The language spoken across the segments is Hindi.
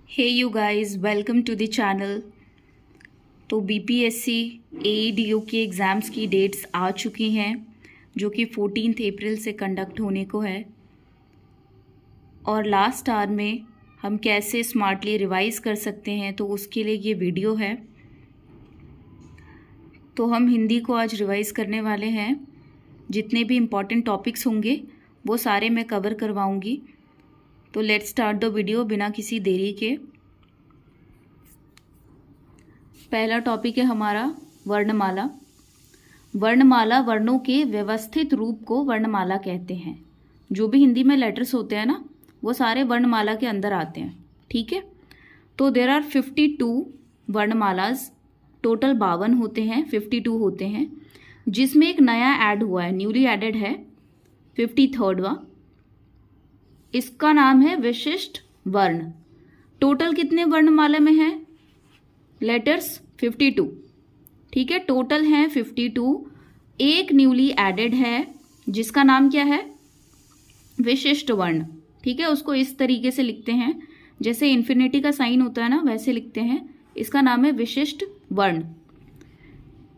Hey you guys, welcome to the channel. तो बीपीएससी एईडीओ के एग्ज़ाम्स की डेट्स आ चुकी हैं जो कि 14 अप्रैल से कंडक्ट होने को है। और लास्ट आवर में हम कैसे स्मार्टली रिवाइज़ कर सकते हैं, तो उसके लिए ये वीडियो है। तो हम हिंदी को आज रिवाइज़ करने वाले हैं। जितने भी इम्पॉर्टेंट टॉपिक्स होंगे वो सारे मैं कवर करवाऊँगी। तो लेट्स स्टार्ट द वीडियो बिना किसी देरी के। पहला टॉपिक है हमारा वर्णमाला। वर्णमाला वर्णों के व्यवस्थित रूप को वर्णमाला कहते हैं। जो भी हिंदी में लेटर्स होते हैं ना, वो सारे वर्णमाला के अंदर आते हैं। ठीक है, तो देयर आर 52 वर्णमालाज। टोटल 52 होते हैं, 52 होते हैं, जिसमें एक नया ऐड हुआ है, न्यूली एडेड है 53वां। इसका नाम है विशिष्ट वर्ण। टोटल कितने वर्णमाला में है? लेटर्स 52। ठीक है, टोटल हैं 52। एक न्यूली एडेड है जिसका नाम क्या है? विशिष्ट वर्ण। ठीक है, उसको इस तरीके से लिखते हैं, जैसे इन्फिनिटी का साइन होता है ना, वैसे लिखते हैं। इसका नाम है विशिष्ट वर्ण।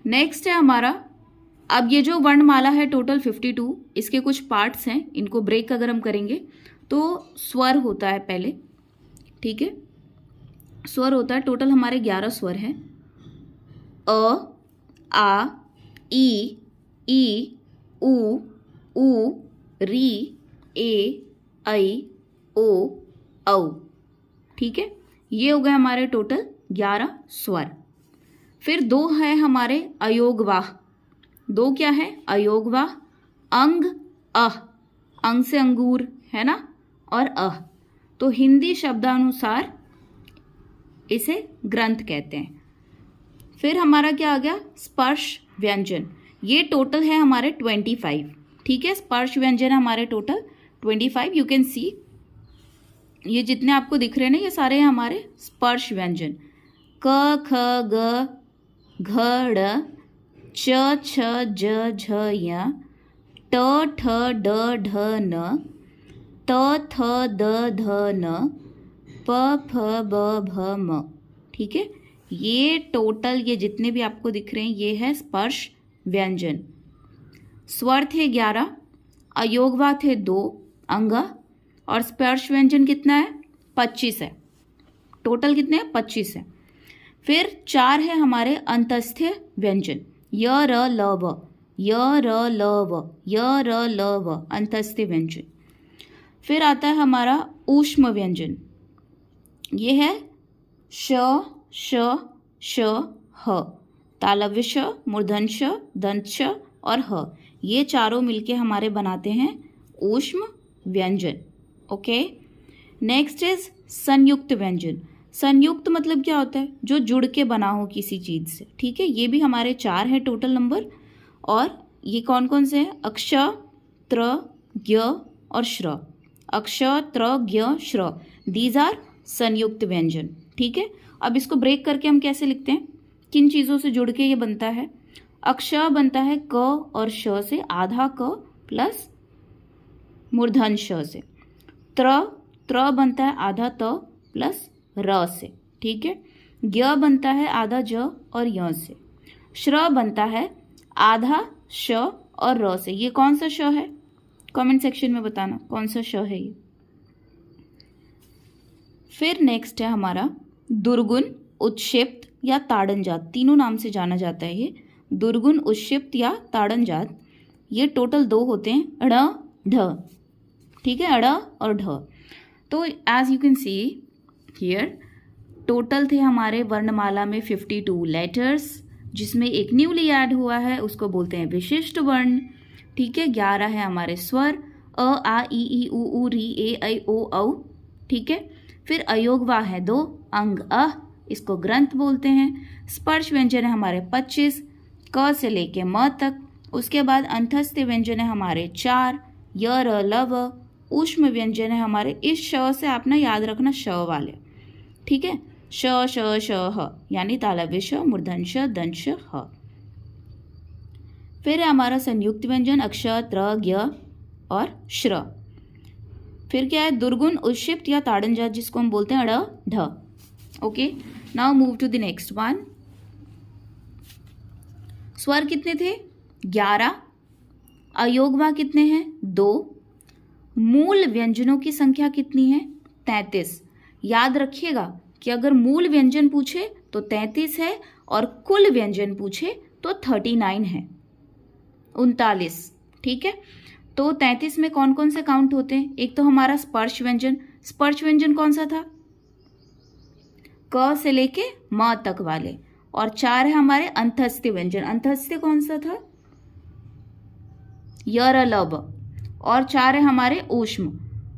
नेक्स्ट है हमारा, अब ये जो वर्णमाला है टोटल 52, इसके कुछ पार्ट्स हैं। इनको ब्रेक अगर हम करेंगे तो स्वर होता है पहले। ठीक है, स्वर होता है, टोटल हमारे 11 स्वर हैं। अ, आ, ई, उ, री, ए, ऐ, ओ, औ। ठीक है, ये हो गए हमारे टोटल 11 स्वर। फिर 2 है हमारे अयोगवाह। 2 क्या है? अयोगवाह। अंग, अह, अंग से अंगूर है ना, और अह। तो हिंदी शब्दानुसार इसे ग्रंथ कहते हैं। फिर हमारा क्या आ गया? स्पर्श व्यंजन। ये टोटल है हमारे 25। ठीक है, स्पर्श व्यंजन हमारे टोटल 25। यू कैन सी, ये जितने आपको दिख रहे हैं ना, ये सारे हैं हमारे स्पर्श व्यंजन। क, ख, ग, घ, ड़, च, छ, ज, झ, य, ट, ठ, ड, ढ, न, त, थ, द, ध, न, प, फ, ब, भ, म। ठीक है, ये टोटल, ये जितने भी आपको दिख रहे हैं, ये है स्पर्श व्यंजन। स्वर थे 11, अयोगवा थे 2 अंग, और स्पर्श व्यंजन कितना है? 25 है। टोटल कितने हैं? 25 है। फिर 4 है हमारे अंतस्थ व्यंजन। य, र, ल, व, य, र, ल, व, य, र, ल, व, अंतस्थ व्यंजन। फिर आता है हमारा ऊष्म व्यंजन। ये है श, श, श, ह, तालव्य श, मूर्धन्य श, दंत श और ह। ये चारों मिलके हमारे बनाते हैं ऊष्म व्यंजन। ओके, नेक्स्ट इज संयुक्त व्यंजन। संयुक्त मतलब क्या होता है? जो जुड़ के बना हो किसी चीज से। ठीक है, ये भी हमारे 4 है टोटल नंबर। और ये कौन कौन से हैं? अक्ष, त्र, ज्ञ और श्र। अक्ष, त्र, ज्ञ, श्र, दीज आर संयुक्त व्यंजन। ठीक है, अब इसको ब्रेक करके हम कैसे लिखते हैं? किन चीज़ों से जुड़ के ये बनता है? अक्ष बनता है क और श से, आधा क प्लस मूर्धन्य श से। त्र बनता है आधा त प्लस र से। ठीक है, ज्ञ बनता है आधा ज और य से। श्र बनता है आधा श और र से। ये कौन सा श है? कमेंट सेक्शन में बताना कौन सा श है ये। फिर नेक्स्ट है हमारा दुर्गुण, उत्क्षिप्त या ताड़न जात। तीनों नाम से जाना जाता है ये, दुर्गुण, उत्क्षिप्त या ताड़न जात। ये टोटल 2 होते हैं, ढ़, ढ। ठीक है, अड़ और ढ। तो as you can see here, total थे हमारे वर्णमाला में 52 लेटर्स, जिसमें एक न्यूली ऐड हुआ है, उसको बोलते हैं विशिष्ट वर्ण। ठीक है, 11 है हमारे स्वर, अ, आ, ई, उ, री, ए, ऐ, ओ, औ। ठीक है, फिर अयोगवाह है 2 अंग, अह, इसको ग्रंथ बोलते हैं। स्पर्श व्यंजन है हमारे 25, क से लेके म तक। उसके बाद अंतस्थ व्यंजन है हमारे 4, य, र, ल, व। ऊष्म व्यंजन है हमारे, इस श से आप ना याद रखना, श वाले। ठीक है, श, श, श, ह, यानी तालव्य श, मूर्धन्य श, दंत श, ह। फिर है हमारा संयुक्त व्यंजन, अक्ष, त्र, ज्ञ और श्र। फिर क्या है, दुर्गुण, उच्छिष्ट या ताड़न जात जिसको हम बोलते हैं अड़ ढ। Okay, now move to the next one. स्वर कितने थे? 11। अयोगवा कितने हैं? 2। मूल व्यंजनों की संख्या कितनी है? 33। याद रखिएगा कि अगर मूल व्यंजन पूछे तो 33 है और कुल व्यंजन पूछे तो 39 है, 39। ठीक है, तो 33 में कौन कौन से काउंट होते हैं? एक तो हमारा स्पर्श व्यंजन। स्पर्श व्यंजन कौन सा था? क से लेके म तक वाले। और 4 है हमारे अंतस्थ व्यंजन। अंतस्थ कौन सा था? यर लब। और 4 है हमारे ऊष्म।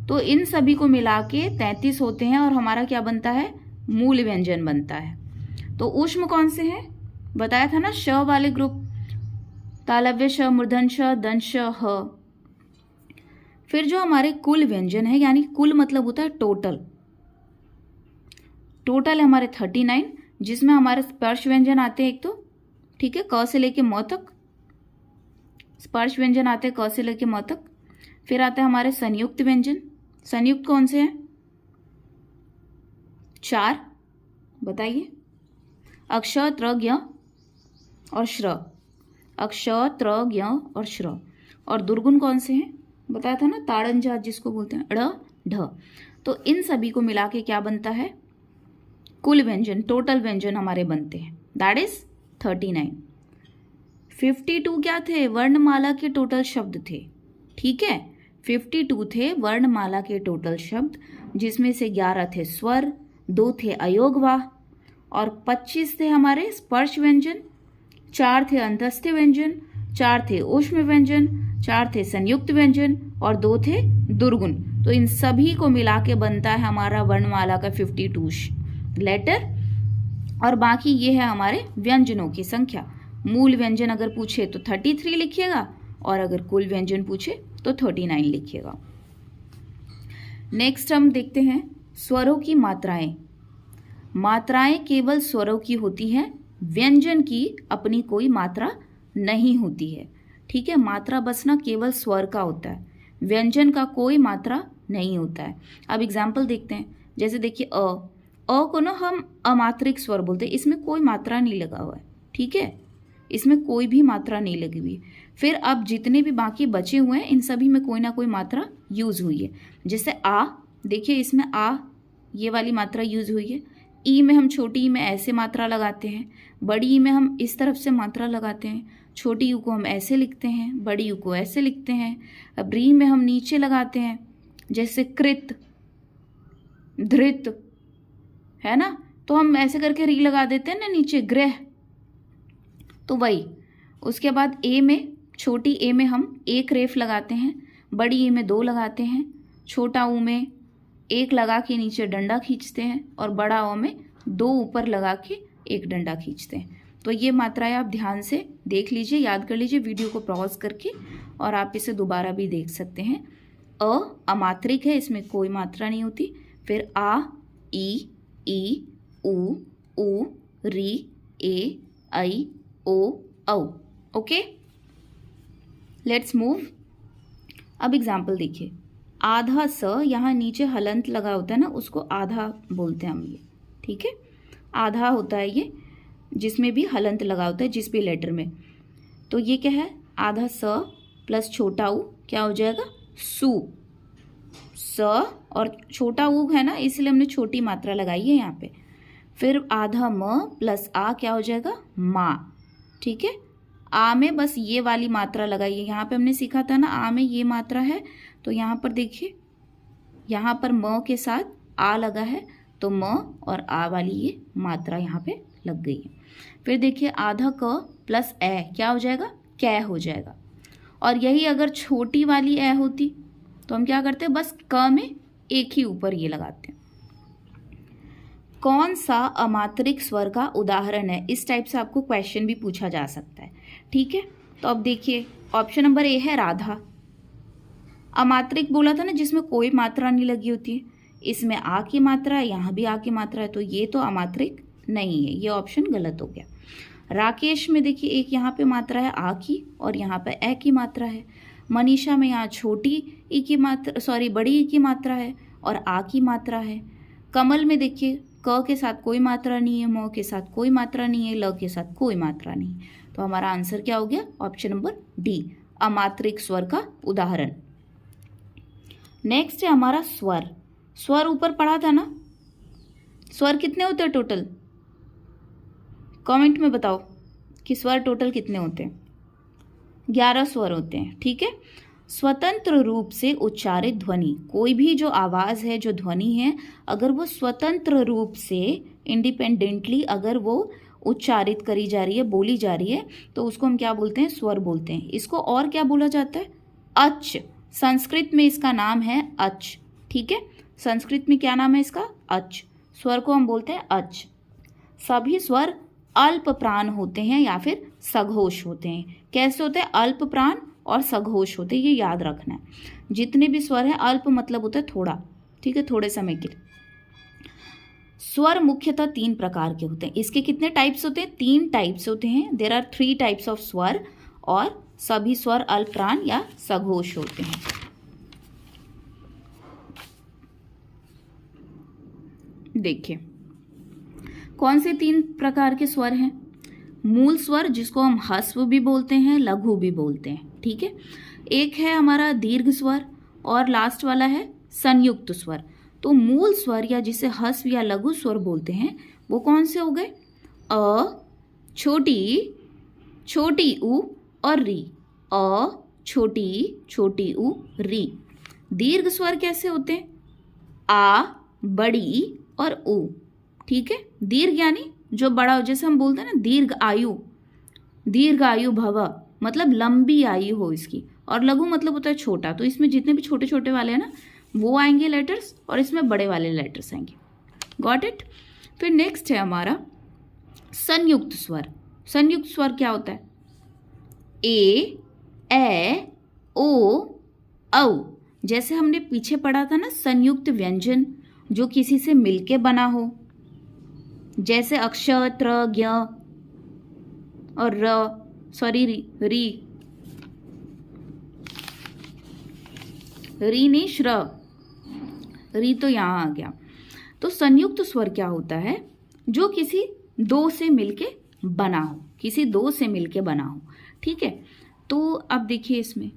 तो इन सभी को मिला के 33 होते हैं और हमारा क्या बनता है? मूल व्यंजन बनता है। तो ऊष्म कौन से हैं? बताया था ना, श वाले ग्रुप, तालव्य श, मूर्धन श, दंश श, ह। फिर जो हमारे कुल व्यंजन है, यानी कुल मतलब होता है टोटल। टोटल है हमारे 39, जिसमें हमारे स्पर्श व्यंजन आते हैं एक तो, ठीक है, क से लेके म तक। स्पर्श व्यंजन आते हैं क से लेके म तक। फिर आता है हमारे संयुक्त व्यंजन। संयुक्त कौन से हैं? 4, बताइए। अक्ष, त्र, ज्ञ और श्र। अक्ष, त्र, ज्ञ और श्र। और दुर्गुण कौन से हैं? बताया था ना, ताड़न जात जिसको बोलते हैं अड़ ढ। तो इन सभी को मिला के क्या बनता है? कुल व्यंजन, टोटल व्यंजन हमारे बनते हैं, दैट इज 39। 52 क्या थे? वर्णमाला के टोटल शब्द थे। ठीक है, 52 थे वर्णमाला के टोटल शब्द, जिसमें से 11 थे स्वर, 2 थे अयोगवाह और 25 थे हमारे स्पर्श व्यंजन, 4 थे अंतस्थ व्यंजन, 4 थे ऊष्म व्यंजन, 4 थे संयुक्त व्यंजन और 2 थे दुर्गुण। तो इन सभी को मिला के बनता है हमारा वर्णमाला का 52 लेटर। और बाकी ये है हमारे व्यंजनों की संख्या। मूल व्यंजन अगर पूछे तो 33 लिखिएगा और अगर कुल व्यंजन पूछे तो 39 लिखिएगा। नेक्स्ट हम देखते हैं स्वरों की मात्राएं। मात्राएं केवल स्वरों की होती हैं, व्यंजन की अपनी कोई मात्रा नहीं होती है। ठीक है, मात्रा बसना केवल स्वर का होता है, व्यंजन का कोई मात्रा नहीं होता है। अब एग्जाम्पल देखते हैं, जैसे देखिए अ को ना हम अमात्रिक स्वर बोलते हैं, इसमें कोई मात्रा नहीं लगा हुआ है। ठीक है, इसमें कोई भी मात्रा नहीं लगी हुई। फिर अब जितने भी बाकी बचे हुए हैं इन सभी में कोई ना कोई मात्रा यूज हुई है। जैसे आ, देखिए इसमें आ ये वाली मात्रा यूज हुई है। ई में हम छोटी ई में ऐसे मात्रा लगाते हैं, बड़ी ई में हम इस तरफ से मात्रा लगाते हैं, छोटी यू को हम ऐसे लिखते हैं, बड़ी यू को ऐसे लिखते हैं। अब री में हम नीचे लगाते हैं, जैसे कृत, धृत, है ना, तो हम ऐसे करके री लगा देते हैं ना नीचे, गृह, तो वही। उसके बाद ए में, छोटी ए में हम एक रेफ लगाते हैं, बड़ी ए में 2 लगाते हैं, छोटा ऊ में 1 लगा के नीचे डंडा खींचते हैं और बड़ा ओ में 2 ऊपर लगा के एक डंडा खींचते हैं। तो ये मात्राएं आप ध्यान से देख लीजिए, याद कर लीजिए वीडियो को पॉज करके, और आप इसे दोबारा भी देख सकते हैं। अमात्रिक है, इसमें कोई मात्रा नहीं होती। फिर आ, ई, ऊ, री, ए, आई, ओ, औ। Okay, let's move. अब एग्जाम्पल देखिए, आधा स, यहाँ नीचे हलंत लगा होता है ना, उसको आधा बोलते हैं हम ये। ठीक है, आधा होता है ये, जिसमें भी हलंत लगा होता है जिस भी लेटर में। तो ये क्या है? आधा स प्लस छोटा ऊ क्या हो जाएगा? सु। स और छोटा ऊ है ना, इसलिए हमने छोटी मात्रा लगाई है यहाँ पे। फिर आधा म प्लस आ क्या हो जाएगा? माँ। ठीक है, आ में बस ये वाली मात्रा लगाइए। यहाँ पे हमने सीखा था ना, आ में ये मात्रा है, तो यहाँ पर देखिए, यहाँ पर म के साथ आ लगा है, तो म और आ वाली ये मात्रा यहाँ पे लग गई है। फिर देखिए आधा क प्लस ए क्या हो जाएगा? कै हो जाएगा। और यही अगर छोटी वाली ए होती तो हम क्या करते हैं? बस क में एक ही ऊपर ये लगाते हैं। कौन सा अमात्रिक स्वर का उदाहरण है? इस टाइप से आपको क्वेश्चन भी पूछा जा सकता है। ठीक है, तो अब देखिए ऑप्शन नंबर ए है राधा। अमात्रिक बोला था ना, जिसमें कोई मात्रा नहीं लगी होती है। इसमें आ की मात्रा है, यहाँ भी आ की मात्रा है, तो ये तो अमात्रिक नहीं है, ये ऑप्शन गलत हो गया। राकेश में देखिए एक यहाँ पे मात्रा है आ की और यहाँ पे ए की मात्रा है। मनीषा में यहाँ छोटी ई की मात्रा, सॉरी बड़ी ई की मात्रा है और आ की मात्रा है। कमल में देखिए क के साथ कोई मात्रा नहीं है, म के साथ कोई मात्रा नहीं है, ल के साथ कोई मात्रा नहीं। तो हमारा आंसर क्या हो गया? ऑप्शन नंबर डी, अमात्रिक स्वर का उदाहरण। नेक्स्ट है हमारा स्वर। स्वर ऊपर पढ़ा था ना, स्वर कितने होते हैं टोटल? कमेंट में बताओ कि स्वर टोटल कितने होते हैं। 11 स्वर होते हैं, ठीक है। स्वतंत्र रूप से उच्चारित ध्वनि, कोई भी जो आवाज़ है, जो ध्वनि है, अगर वो स्वतंत्र रूप से इंडिपेंडेंटली अगर वो उच्चारित करी जा रही है, बोली जा रही है, तो उसको हम क्या बोलते हैं? स्वर बोलते हैं। इसको और क्या बोला जाता है? अच। संस्कृत में इसका नाम है अच, ठीक है। संस्कृत में क्या नाम है इसका? अच। स्वर को हम बोलते हैं अच। सभी स्वर अल्प प्राण होते हैं या फिर सघोष होते हैं। कैसे होते हैं? अल्प प्राण और सघोष होते हैं, ये याद रखना है। जितने भी स्वर हैं, अल्प मतलब होता है थोड़ा, ठीक है, थोड़े समय के लिए। स्वर मुख्यतः 3 प्रकार के होते हैं। इसके कितने टाइप्स होते हैं? 3 टाइप्स होते हैं। देयर आर 3 टाइप्स ऑफ स्वर, और सभी स्वर अल्प प्राण या सघोष होते हैं। देखिए कौन से 3 प्रकार के स्वर हैं? मूल स्वर, जिसको हम ह्रस्व भी बोलते हैं, लघु भी बोलते हैं, ठीक है। एक है हमारा दीर्घ स्वर और लास्ट वाला है संयुक्त स्वर। तो मूल स्वर या जिसे ह्रस्व या लघु स्वर बोलते हैं वो कौन से हो गए? अ, छोटी ऊ और री। अ, छोटी ऊ, री। दीर्घ स्वर कैसे होते हैं? आ, बड़ी और ऊ, ठीक है। दीर्घ यानी जो बड़ा हो, जैसे हम बोलते हैं ना दीर्घ आयु भव, मतलब लंबी आयु हो इसकी। और लघु मतलब होता है छोटा। तो इसमें जितने भी छोटे छोटे वाले हैं ना वो आएंगे लेटर्स, और इसमें बड़े वाले लेटर्स आएंगे। Got it? फिर नेक्स्ट है हमारा संयुक्त स्वर। संयुक्त स्वर क्या होता है? ए, ओ, औ। जैसे हमने पीछे पढ़ा था ना संयुक्त व्यंजन, जो किसी से मिलके बना हो, जैसे अक्षर, त्र, ज्ञ और र, सॉरी री नहीं, श्र, री तो यहाँ आ गया। तो संयुक्त स्वर क्या होता है? जो किसी 2 से मिलके बना हो, किसी 2 से मिलके बना हो, ठीक है। तो अब देखिए इसमें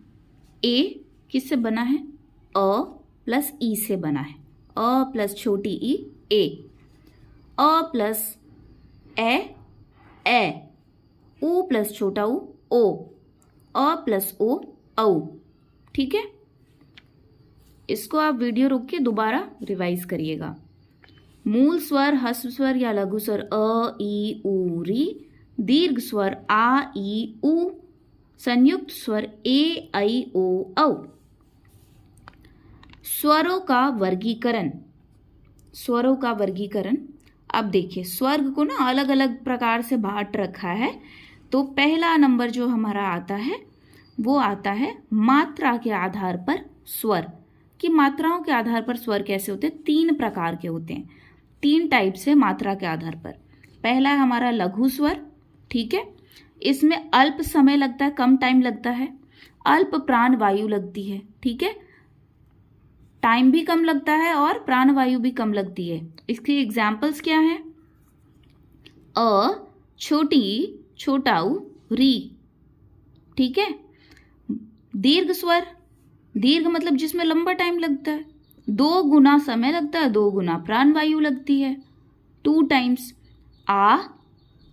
ए किससे बना है? अ प्लस ई से बना है। अ प्लस छोटी ई, ए। अ प्लस ए, ऊ प्लस छोटा ऊ, ओ। अ प्लस ओ, औ, ठीक है। इसको आप वीडियो रोक के दोबारा रिवाइज करिएगा। मूल स्वर ह्रस्व स्वर या लघु स्वर अ, ई, ऊ, री। दीर्घ स्वर आ, ई, ऊ। संयुक्त स्वर ए, ऐ, ओ, औ। स्वरों का वर्गीकरण। स्वरों का वर्गीकरण। अब देखिए स्वर्ग को ना अलग अलग प्रकार से बांट रखा है। तो पहला नंबर जो हमारा आता है वो आता है मात्रा के आधार पर स्वर। कि मात्राओं के आधार पर स्वर कैसे होते हैं? 3 प्रकार के होते हैं, 3 टाइप से मात्रा के आधार पर। पहला है हमारा लघु स्वर, ठीक है। इसमें अल्प समय लगता है, कम टाइम लगता है, अल्प प्राण वायु लगती है, ठीक है। टाइम भी कम लगता है और प्राण वायु भी कम लगती है। इसके एग्जाम्पल्स क्या हैं? अ, छोटा ऊ, री, ठीक है। दीर्घ स्वर, दीर्घ मतलब जिसमें लंबा टाइम लगता है, 2 गुना समय लगता है, 2 गुना प्राण वायु लगती है, 2 टाइम्स। आ,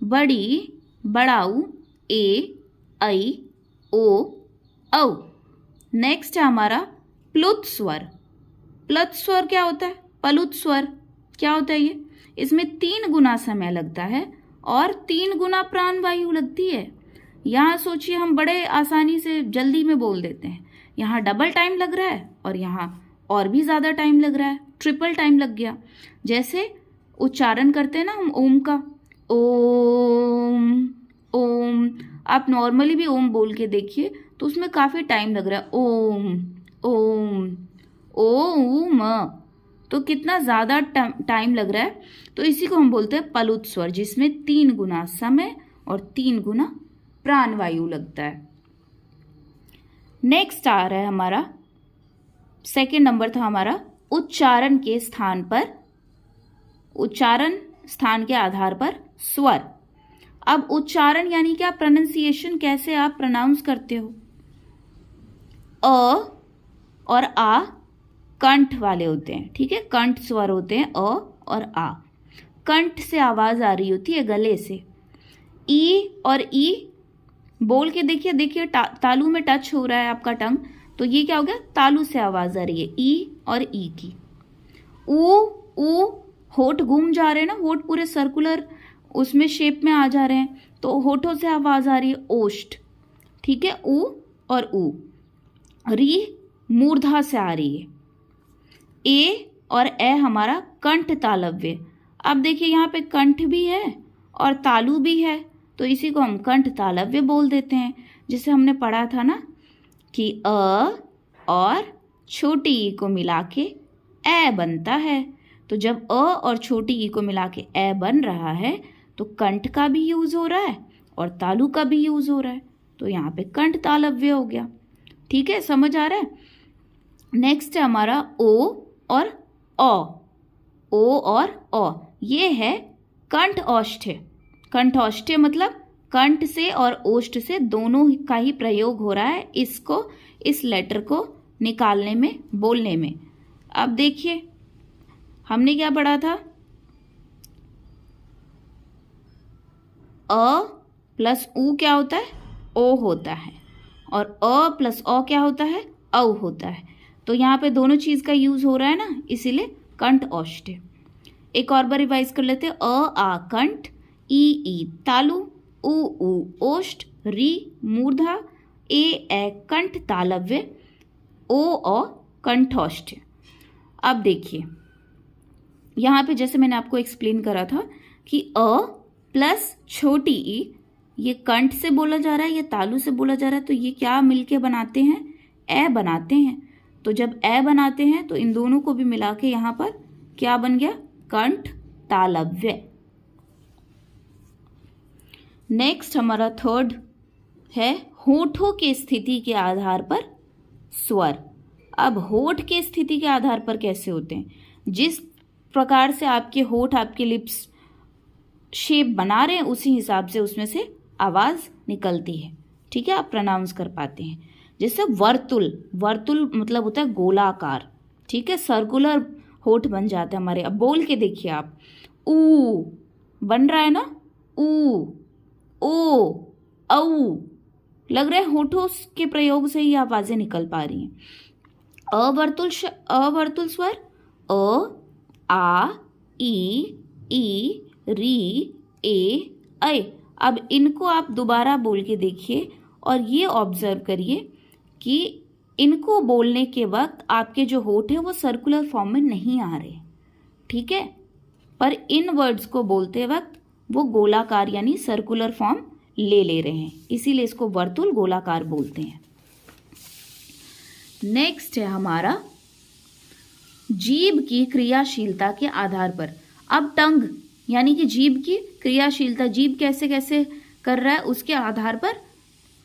बड़ा ऊ, ए, ऐ, ओ, औ। नेक्स्ट है हमारा प्लुत स्वर। प्लुत स्वर क्या होता है? प्लुत स्वर क्या होता है ये? इसमें 3 गुना समय लगता है और 3 गुना प्राण वायु लगती है। यहाँ सोचिए हम बड़े आसानी से जल्दी में बोल देते हैं, यहाँ डबल टाइम लग रहा है और यहाँ और भी ज़्यादा टाइम लग रहा है, ट्रिपल टाइम लग गया। जैसे उच्चारण करते हैं ना हम ओम का, ओम ओम, आप नॉर्मली भी ओम बोल के देखिए तो उसमें काफ़ी टाइम लग रहा है, ओम ओम ओम, तो कितना ज़्यादा टाइम लग रहा है। तो इसी को हम बोलते हैं प्लुत स्वर, जिसमें 3 गुना समय और 3 गुना प्राण वायु लगता है। नेक्स्ट आ रहा है हमारा, सेकेंड नंबर था हमारा उच्चारण के स्थान पर, उच्चारण स्थान के आधार पर स्वर। अब उच्चारण यानी कि आप प्रोनाउंसिएशन कैसे आप प्रोनाउंस करते हो। अ और आ कंठ वाले होते हैं, ठीक है, कंठ स्वर होते हैं अ और आ। कंठ से आवाज आ रही होती है गले से। ई और ई बोल के देखिए, देखिए तालू में टच हो रहा है आपका टंग, तो ये क्या हो गया, तालू से आवाज आ रही है ई और ई की। ऊ होठ घूम जा रहे हैं ना, होठ पूरे सर्कुलर उसमें शेप में आ जा रहे हैं, तो होठों से आवाज आ रही है ओष्ठ, ठीक है, ऊ और ऊ। री मूर्धा से आ रही है। ए और ए हमारा कंठ तालव्य। अब देखिए यहाँ पे कंठ भी है और तालु भी है, तो इसी को हम कंठ तालव्य बोल देते हैं। जिसे हमने पढ़ा था ना कि अ और छोटी ई को मिला के ए बनता है, तो जब अ और छोटी ई को मिला के ए बन रहा है तो कंठ का भी यूज हो रहा है और तालु का भी यूज हो रहा है, तो यहाँ पे कंठ तालव्य हो गया। ठीक है, समझ आ रहा है। नेक्स्ट है हमारा ओ और औ। ओ और औ ये है कंठ औष्ठ्य। कंठ औष्ठ्य मतलब कंठ से और ओष्ठ से दोनों का ही प्रयोग हो रहा है इसको, इस लेटर को निकालने में, बोलने में। अब देखिए हमने क्या पढ़ा था, अ प्लस ऊ क्या होता है, ओ होता है, और अ प्लस औ क्या होता है, औ होता है। तो यहाँ पे दोनों चीज का यूज हो रहा है ना, इसीलिए कंठ औष्ठ्य। एक और बार रिवाइज कर लेते हैं। अ आ कंठ, ई तालु, ऊ ओष्ठ, री मूर्धा, ए कंठ तालव्य, ओ कंठौष्ठ्य। अब देखिए यहाँ पे जैसे मैंने आपको एक्सप्लेन करा था कि अ प्लस छोटी ई ये कंठ से बोला जा रहा है, ये तालु से बोला जा रहा है, तो ये क्या मिलके बनाते हैं, ए बनाते हैं। तो जब ए बनाते हैं तो इन दोनों को भी मिला के यहाँ पर क्या बन गया, कंठ तालव्य। नेक्स्ट हमारा थर्ड है होठों की स्थिति के आधार पर स्वर। अब होठ के स्थिति के आधार पर कैसे होते हैं, जिस प्रकार से आपके होठ, आपके लिप्स शेप बना रहे हैं उसी हिसाब से उसमें से आवाज निकलती है। ठीक है, आप प्रोनाउंस कर पाते हैं। जैसे वर्तुल, वर्तुल मतलब होता है गोलाकार। ठीक है, सर्कुलर होठ बन जाता है हमारे। अब बोल के देखिए आप, ऊ बन रहा है ना, ऊ, ओ, औ, लग रहा है होठों के प्रयोग से ही आवाजें निकल पा रही हैं। अवर्तुल स्वर अ, आ, ई, री, ए। अब इनको आप दोबारा बोल के देखिए और ये ऑब्जर्व करिए कि इनको बोलने के वक्त आपके जो होठ है वो सर्कुलर फॉर्म में नहीं आ रहे, ठीक है, पर इन वर्ड्स को बोलते वक्त वो गोलाकार यानी सर्कुलर फॉर्म ले रहे हैं, इसीलिए इसको वर्तुल गोलाकार बोलते हैं। नेक्स्ट है हमारा जीभ की क्रियाशीलता के आधार पर। अब टंग यानी कि जीभ की क्रियाशीलता, जीभ कैसे कैसे कर रहा है उसके आधार पर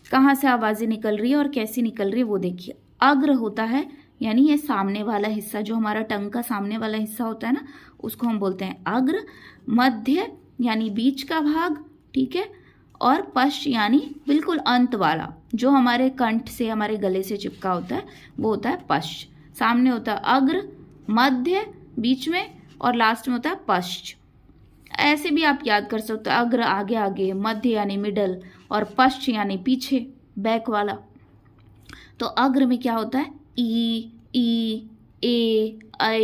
कहाँ से आवाजें निकल रही है और कैसी निकल रही है वो देखिए। अग्र होता है यानी ये सामने वाला हिस्सा, जो हमारा टंग का सामने वाला हिस्सा होता है ना, उसको हम बोलते हैं अग्र। मध्य यानी बीच का भाग, ठीक है, और पश्च यानी बिल्कुल अंत वाला, जो हमारे कंठ से, हमारे गले से चिपका होता है, वो होता है पश्च। सामने होता है अग्र, मध्य बीच में, और लास्ट में होता है पश्च। ऐसे भी आप याद कर सकते हो, अग्र आगे आगे, मध्य यानी मिडल, और पश्च यानी पीछे बैक वाला। तो अग्र में क्या होता है, ई, ए, ऐ,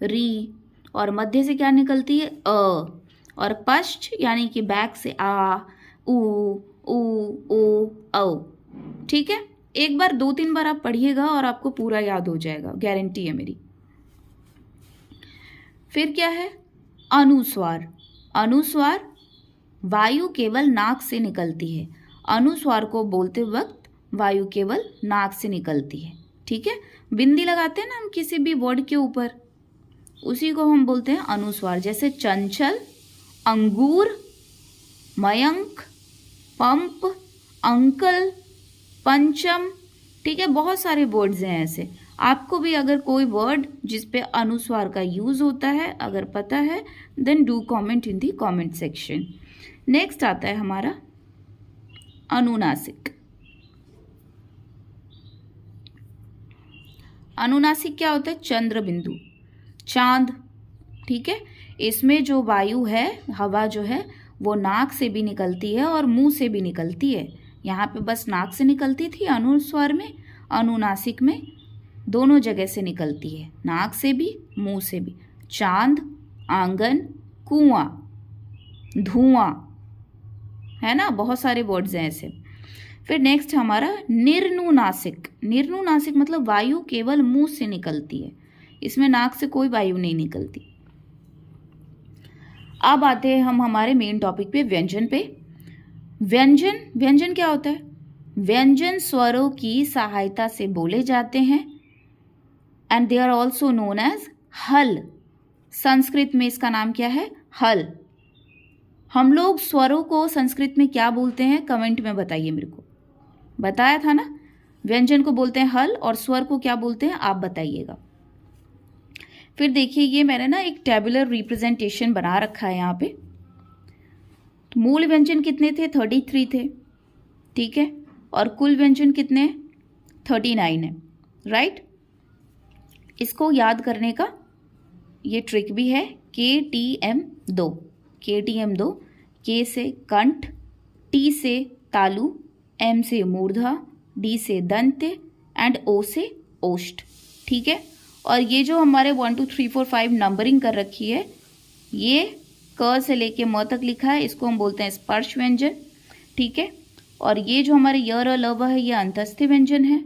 री, और मध्य से क्या निकलती है, अ, और पश्च यानी कि बैक से आ, ऊ, ओ, औ। ठीक है, एक बार 2-3 बार आप पढ़िएगा और आपको पूरा याद हो जाएगा, गारंटी है मेरी। फिर क्या है, अनुस्वार। अनुस्वार वायु केवल नाक से निकलती है। अनुस्वार को बोलते वक्त वायु केवल नाक से निकलती है। ठीक है, बिंदी लगाते हैं ना हम किसी भी वर्ड के ऊपर, उसी को हम बोलते हैं अनुस्वार। जैसे चंचल, अंगूर, मयंक, पंप, अंकल, पंचम, ठीक है, बहुत सारे वर्ड्स हैं ऐसे। आपको भी अगर कोई वर्ड जिस पे अनुस्वार का यूज होता है अगर पता है, then do comment in the comment section. Next आता है हमारा अनुनासिक। अनुनासिक क्या होता है? चंद्र बिंदु, चांद। ठीक है, इसमें जो वायु है, हवा जो है वो नाक से भी निकलती है और मुंह से भी निकलती है। यहाँ पे बस नाक से निकलती थी अनुस्वार में, अनुनासिक में दोनों जगह से निकलती है, नाक से भी मुंह से भी। चांद, आंगन, कुआं, धुआं, है ना, बहुत सारे वर्ड्स हैं ऐसे। फिर नेक्स्ट हमारा निर्नुनासिक। निर्नुनासिक मतलब वायु केवल मुंह से निकलती है, इसमें नाक से कोई वायु नहीं निकलती। अब आते हैं हम हमारे मेन टॉपिक पे, व्यंजन पे। व्यंजन, व्यंजन क्या होता है? व्यंजन स्वरों की सहायता से बोले जाते हैं and they are also known as हल। संस्कृत में इसका नाम क्या है? हल। हम लोग स्वरों को संस्कृत में क्या बोलते हैं? कमेंट में बताइए मेरे को। बताया था ना, व्यंजन को बोलते हैं हल और स्वर को क्या बोलते हैं, आप बताइएगा। फिर देखिए, ये मैंने ना एक टेबुलर रिप्रेजेंटेशन बना रखा है यहाँ पे। तो मूल व्यंजन कितने थे? 33 थे, ठीक है, और कुल व्यंजन कितने? 39 है, राइट। इसको याद करने का ये ट्रिक भी है, KTM2। KTM2, K से कंठ, T से तालु, M से मूर्धा, D से दंत एंड O से ओष्ठ। ठीक है, और ये जो हमारे 1 2 3 4 5 नंबरिंग कर रखी है, ये क से लेके म तक लिखा है, इसको हम बोलते हैं स्पर्श व्यंजन। ठीक है, और ये जो हमारे य र ल व है ये अंतस्थ व्यंजन है।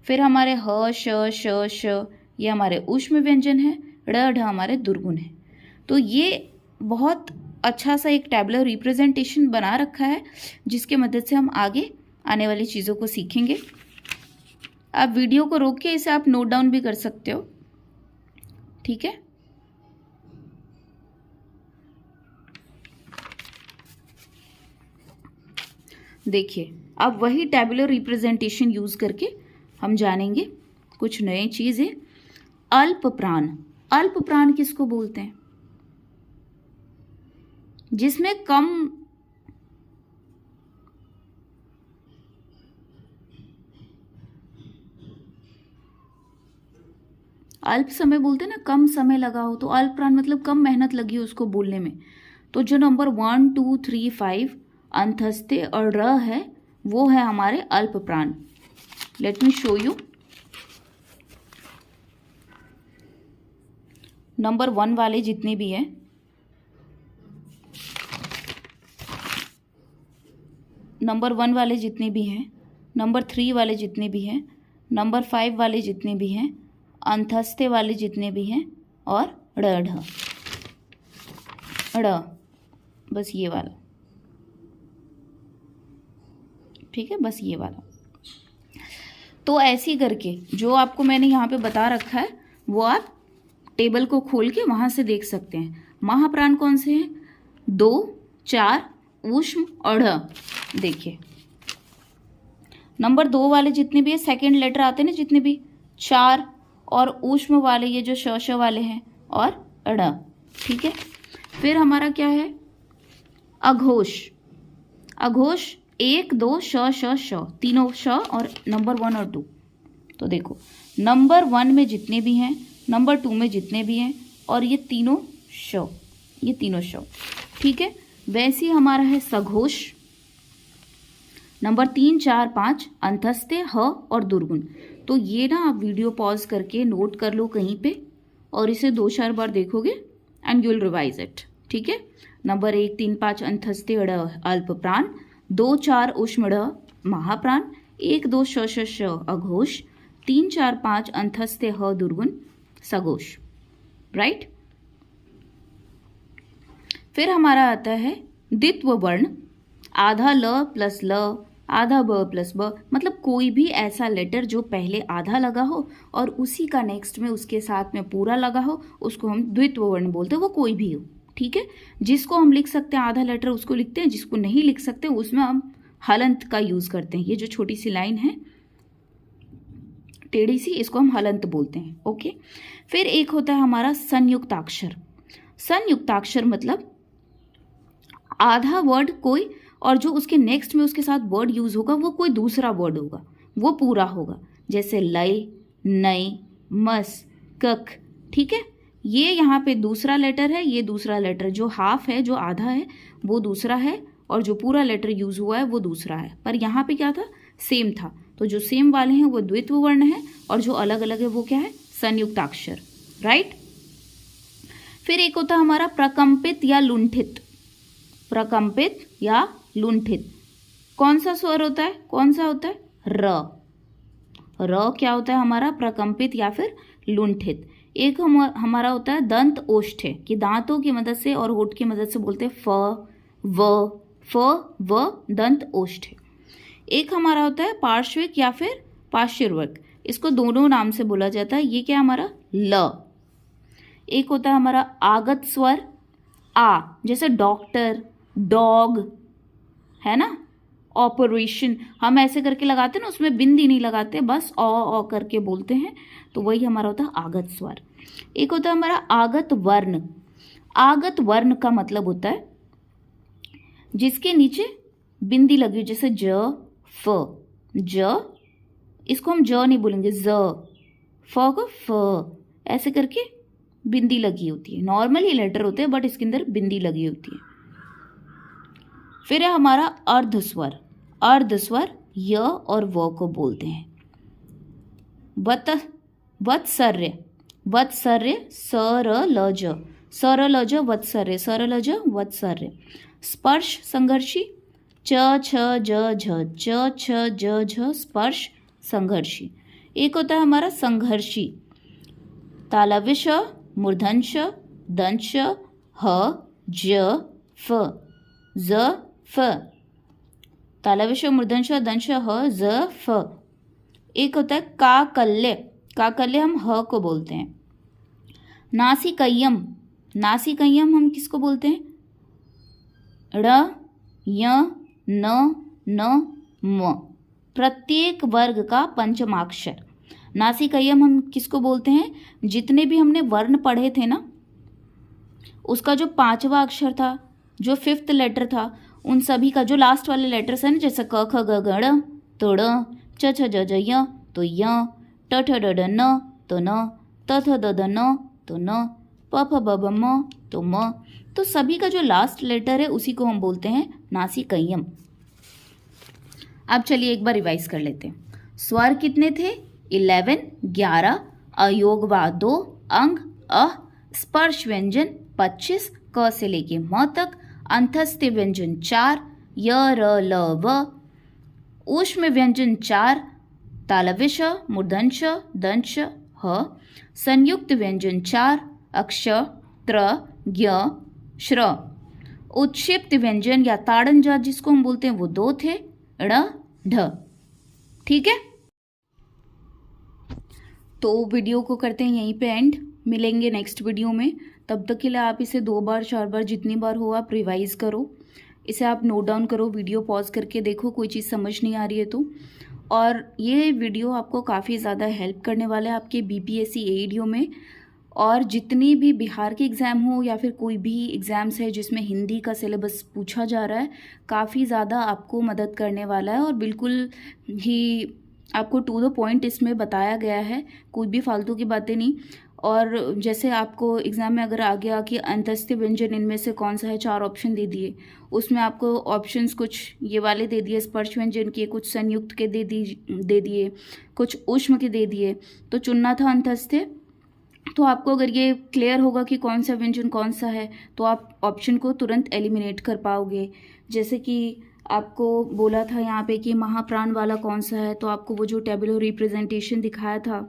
फिर हमारे ह श श श ये हमारे ऊष्म व्यंजन है, ड़ ढ हमारे दुर्गुण है। तो ये बहुत अच्छा सा एक टेबुलर रिप्रेजेंटेशन बना रखा है जिसके मदद से हम आगे आने वाली चीज़ों को सीखेंगे। आप वीडियो को रोक के इसे आप नोट डाउन भी कर सकते हो, ठीक है। देखिए, अब वही टेबुलर रिप्रेजेंटेशन यूज करके हम जानेंगे कुछ नए चीजें। अल्प प्राण। अल्प प्राण किसको बोलते हैं? जिसमें कम अल्प समय बोलते हैं ना, कम समय लगा हो, तो अल्प प्राण मतलब कम मेहनत लगी हो उसको बोलने में। तो जो नंबर 1 2 3 5 अंतस्थे और र है वो है हमारे अल्प प्राण। Let me show you. Number 1 वाले जितने भी हैं, नंबर 1 वाले जितने भी हैं, नंबर 3 वाले जितने भी हैं, नंबर 5 वाले जितने भी हैं, अंतस्थे वाले जितने भी हैं, और ड़ ढ ड़, बस ये वाला, ठीक है, बस ये वाला। तो ऐसे करके जो आपको मैंने यहाँ पे बता रखा है वो आप टेबल को खोल के वहां से देख सकते हैं। महाप्राण कौन से हैं? 2 4 ऊष्म और ढ। देखिए, नंबर 2 वाले जितने भी है, सेकेंड लेटर आते हैं ना जितने भी, 4, और ऊष्म वाले ये जो श वाले हैं, और ड़। ठीक है, फिर हमारा क्या है? अघोष। अघोष 1 2 श, तीनों श और नंबर 1 और 2। तो देखो, नंबर 1 में जितने भी हैं, नंबर 2 में जितने भी हैं, और ये तीनों श, ये तीनों श। ठीक है, वैसे ही हमारा है सघोष। नंबर 3 4 5 अंतस्थे, ह और दुर्गुण। तो ये ना आप वीडियो पॉज करके नोट कर लो कहीं पे, और इसे 2-4 बार देखोगे and you will revise it. ठीक है, नंबर 1 3 5 अंतस्थे ड़ अल्प प्राण, 2 4 ऊष्म ड़ महाप्राण, 1 2 श अघोष, 3 4 5 अंतस्थे ह दुर्गुण सघोष, राइट। फिर हमारा आता है द्वित्व वर्ण। आधा ल प्लस ल, आधा ब प्लस ब, मतलब कोई भी ऐसा लेटर जो पहले आधा लगा हो और उसी का नेक्स्ट में उसके साथ में पूरा लगा हो, उसको हम द्वित्व वर्ण बोलते हैं। वो कोई भी हो, ठीक है। जिसको हम लिख सकते हैं आधा लेटर उसको लिखते हैं, जिसको नहीं लिख सकते उसमें हम हलंत का यूज करते हैं। ये जो छोटी सी लाइन है टेढ़ी सी, इसको हम हलंत बोलते हैं। ओके, फिर एक होता है हमारा संयुक्ताक्षर। संयुक्ताक्षर मतलब आधा वर्ड कोई, और जो उसके नेक्स्ट में उसके साथ वर्ड यूज होगा वो कोई दूसरा वर्ड होगा, वो पूरा होगा। जैसे लय, नई, मस, कख। ठीक है, ये यहाँ पे दूसरा लेटर है, ये दूसरा लेटर, जो हाफ है, जो आधा है वो दूसरा है, और जो पूरा लेटर यूज हुआ है वो दूसरा है। पर यहाँ पे क्या था, सेम था। तो जो सेम वाले हैं वो द्वित्व वर्ण है, और जो अलग अलग है वो क्या है, संयुक्ताक्षर। राइट। फिर एक होता है हमारा प्रकंपित या लुंठित। प्रकंपित या लुंठित कौन सा स्वर होता है, कौन सा होता है, र। र क्या होता है हमारा, प्रकंपित या फिर लुंठित। एक हमारा होता है दंत ओष्ठ, कि दांतों की मदद से और होठ की मदद से बोलते हैं फ व दंत ओष्ठ। एक हमारा होता है पार्श्विक या फिर पार्श्ववर्ग, इसको दोनों नाम से बोला जाता है। ये क्या हमारा, ल। एक होता है हमारा आगत स्वर, आ, जैसे डॉक्टर, डॉग, है ना, ऑपरेशन, हम ऐसे करके लगाते हैं ना, उसमें बिंदी नहीं लगाते, बस ओ करके बोलते हैं, तो वही हमारा होता है आगत स्वर। एक होता है हमारा आगत वर्ण। आगत वर्ण का मतलब होता है जिसके नीचे बिंदी लगी हो, जैसे ज, फ। ज, इसको हम ज नहीं बोलेंगे, ज, फ को फ, ऐसे करके बिंदी लगी होती है। नॉर्मल ही लेटर होते हैं बट इसके अंदर बिंदी लगी होती है। फिर है हमारा अर्धस्वर। अर्धस्वर य और व को बोलते हैं। वत्सर्य, वत्सर्य, सरलज, सरलज वत्सर्य, सरलज वत्सर्य। स्पर्श संघर्षी, च छ ज झ, च छ ज झ, स्पर्श संघर्षी। एक होता है हमारा संघर्षी, तालव्य श, मूर्धन्य श, दंश, ह, ज, फ, ज, फ। तालव्य श, मूर्धन्य श, दंश, ह, ज, फ। एक होता है काकल्य। काकल्य हम ह को बोलते हैं। नासिकय्यम, नासिकय्यम हम किसको बोलते हैं, ड़, य, न, म। प्रत्येक वर्ग का पंचमाक्षर। नासिकय्यम हम किसको बोलते हैं, जितने भी हमने वर्ण पढ़े थे ना, उसका जो पांचवा अक्षर था, जो फिफ्थ लेटर था, उन सभी का जो लास्ट वाले लेटर्स है ना, जैसे क ख ग घ ड़, तो ड़, च छ ज झ य, तो य, ट ठ ड ढ न, तो न, त थ द ध न, तो न, प फ ब भ म, तो म। तो सभी का जो लास्ट लेटर है उसी को हम बोलते हैं नासिकय्यम। अब चलिए एक बार रिवाइज कर लेते हैं। स्वर कितने थे, 11, 11, अयोगवा 2, अंग अ, स्पर्श व्यंजन 25, क से लेके म तक, अंतस्थ व्यंजन 4, य, र, ल, व, ऊष्म व्यंजन 4, तालव्य श, मूर्धन्य श, दंश, ह, संयुक्त व्यंजन 4, अक्ष, त्र, ज्ञ, श्र। उत्क्षिप्त व्यंजन या ताड़न जात जिसको हम बोलते हैं वो 2 थे, ड़, ढ। ठीक है, तो वीडियो को करते हैं यहीं पे एंड। मिलेंगे नेक्स्ट वीडियो में, तब तक के लिए आप इसे 2 बार 4 बार जितनी बार हो आप रिवाइज करो, इसे आप नोट डाउन करो, वीडियो पॉज करके देखो, कोई चीज़ समझ नहीं आ रही है तो। और ये वीडियो आपको काफ़ी ज़्यादा हेल्प करने वाला है आपके BPSC AEDO में। और जितनी भी बिहार के एग्ज़ाम हो या फिर कोई भी एग्ज़ाम्स है जिसमें हिंदी का सिलेबस पूछा जा रहा है, काफ़ी ज़्यादा आपको मदद करने वाला है, और बिल्कुल ही आपको टू द पॉइंट इसमें बताया गया है, कोई भी फालतू की बातें नहीं। और जैसे आपको एग्ज़ाम में अगर आ गया कि अंतस्थ व्यंजन इनमें से कौन सा है, 4 ऑप्शन दे दिए, उसमें आपको ऑप्शंस कुछ ये वाले दे दिए स्पर्श व्यंजन के, कुछ संयुक्त के दे दिए, कुछ ऊष्म के दे दिए, तो चुनना था अंतस्थ। तो आपको अगर ये क्लियर होगा कि कौन सा व्यंजन कौन सा है, तो आप ऑप्शन को तुरंत एलिमिनेट कर पाओगे। जैसे कि आपको बोला था यहाँ पे कि महाप्राण वाला कौन सा है, तो आपको वो जो टेबुलर रिप्रेजेंटेशन दिखाया था,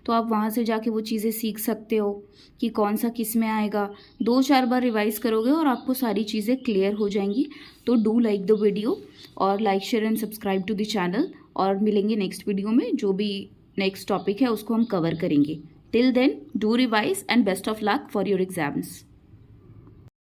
तो आप वहाँ से जाके वो चीज़ें सीख सकते हो कि कौन सा किस में आएगा। 2-4 बार रिवाइज करोगे और आपको सारी चीज़ें क्लियर हो जाएंगी। तो डू लाइक द वीडियो और like share and subscribe to the channel, और मिलेंगे नेक्स्ट वीडियो में, जो भी नेक्स्ट टॉपिक है उसको हम कवर करेंगे। Till then, do revise and best of luck for your exams.